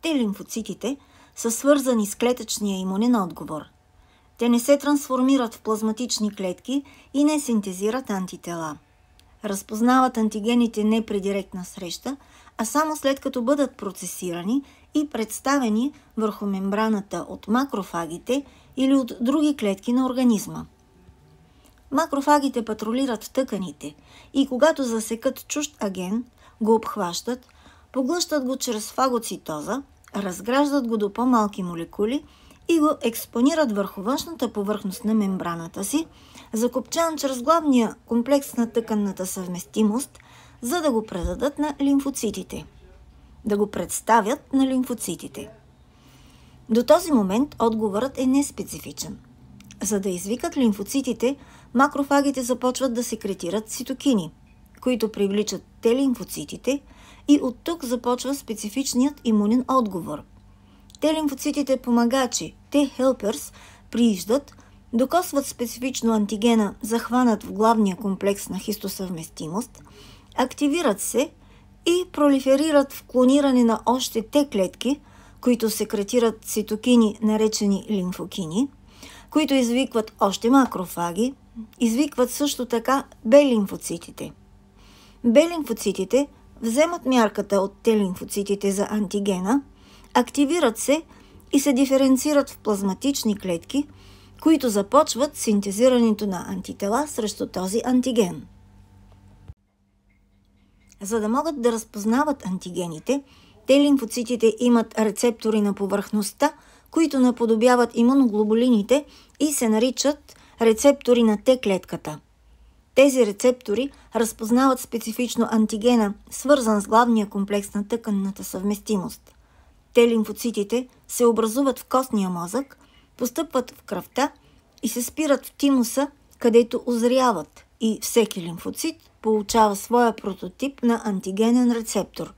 Т-лимфоцитите са свързани с клетъчния имунен отговор. Те не се трансформират в плазматични клетки и не синтезират антитела. Разпознават антигените не при директна среща, а само след като бъдат процесирани и представени върху мембраната от макрофагите или от други клетки на организма. Макрофагите патрулират в тъканите и когато засекат чужд аген, го обхващат, поглъщат го чрез фагоцитоза, разграждат го до по-малки молекули и го експонират върху външната повърхност на мембраната си, закопчан чрез главния комплекс на тъканната съвместимост, за да го предадат на лимфоцитите. Да го представят на лимфоцитите. До този момент отговорът е неспецифичен. За да извикат лимфоцитите, макрофагите започват да секретират цитокини, които привличат Т-лимфоцитите, и от тук започва специфичният имунен отговор. Т-лимфоцитите помагачи, Т-хелперс, прииждат, докосват специфично антигена, захванат в главния комплекс на хистосъвместимост, активират се и пролиферират в клониране на още Т-клетки, които секретират цитокини, наречени лимфокини, които извикват още макрофаги, извикват също така Б-лимфоцитите. Б-лимфоцитите вземат мярката от Т-лимфоцитите за антигена, активират се и се диференцират в плазматични клетки, които започват синтезирането на антитела срещу този антиген. За да могат да разпознават антигените, Т-лимфоцитите имат рецептори на повърхността, които наподобяват имуноглобулините и се наричат рецептори на Т-клетката. Тези рецептори разпознават специфично антигена, свързан с главния комплекс на тъканната съвместимост. Т-лимфоцитите се образуват в костния мозък, постъпват в кръвта и се спират в тимуса, където озряват, и всеки лимфоцит получава своя прототип на антигенен рецептор.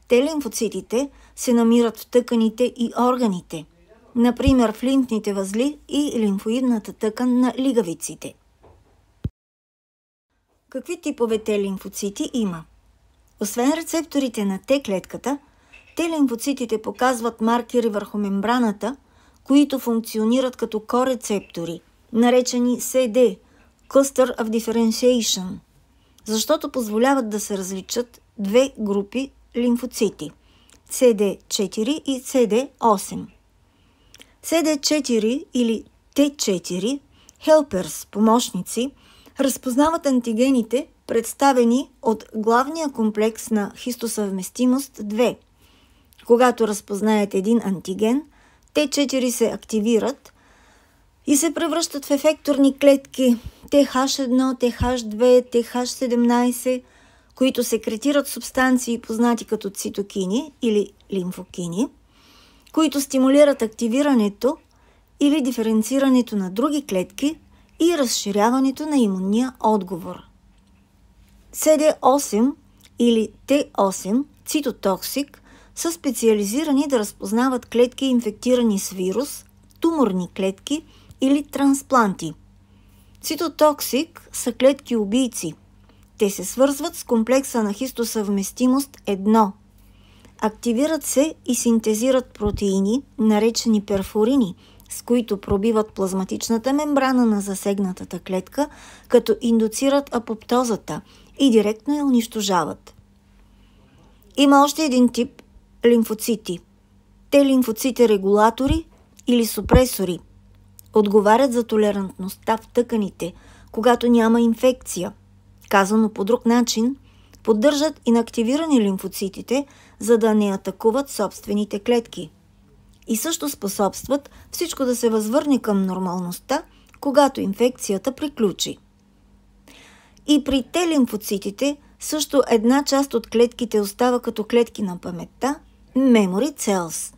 Т-лимфоцитите се намират в тъканите и органите, например в лимфните възли и лимфоидната тъкан на лигавиците. Какви типове Т-лимфоцити има? Освен рецепторите на Т-клетката, Т-лимфоцитите показват маркери върху мембраната, които функционират като корецептори, наречени CD – Cluster of Differentiation, защото позволяват да се различат две групи лимфоцити – CD4 и CD8. CD4 или T4 – helpers, помощници, разпознават антигените, представени от главния комплекс на хистосъвместимост 2. Когато разпознаят един антиген, Т4 се активират и се превръщат в ефекторни клетки TH1, TH2, TH17, които секретират субстанции, познати като цитокини или лимфокини, които стимулират активирането или диференцирането на други клетки и разширяването на имунния отговор. CD8 или T8, цитотоксик, са специализирани да разпознават клетки, инфектирани с вирус, туморни клетки или транспланти. Цитотоксик са клетки-убийци. Те се свързват с комплекса на хистосъвместимост 1. Активират се и синтезират протеини, наречени перфорини, с които пробиват плазматичната мембрана на засегнатата клетка, като индуцират апоптозата и директно я унищожават. Има още един тип лимфоцити. Те лимфоцити регулатори или супресори. Отговарят за толерантността в тъканите, когато няма инфекция. Казано по друг начин, поддържат инактивирани лимфоцитите, за да не атакуват собствените клетки. И също способстват всичко да се възвърне към нормалността, когато инфекцията приключи. И при Т-лимфоцитите също една част от клетките остава като клетки на паметта – memory cells.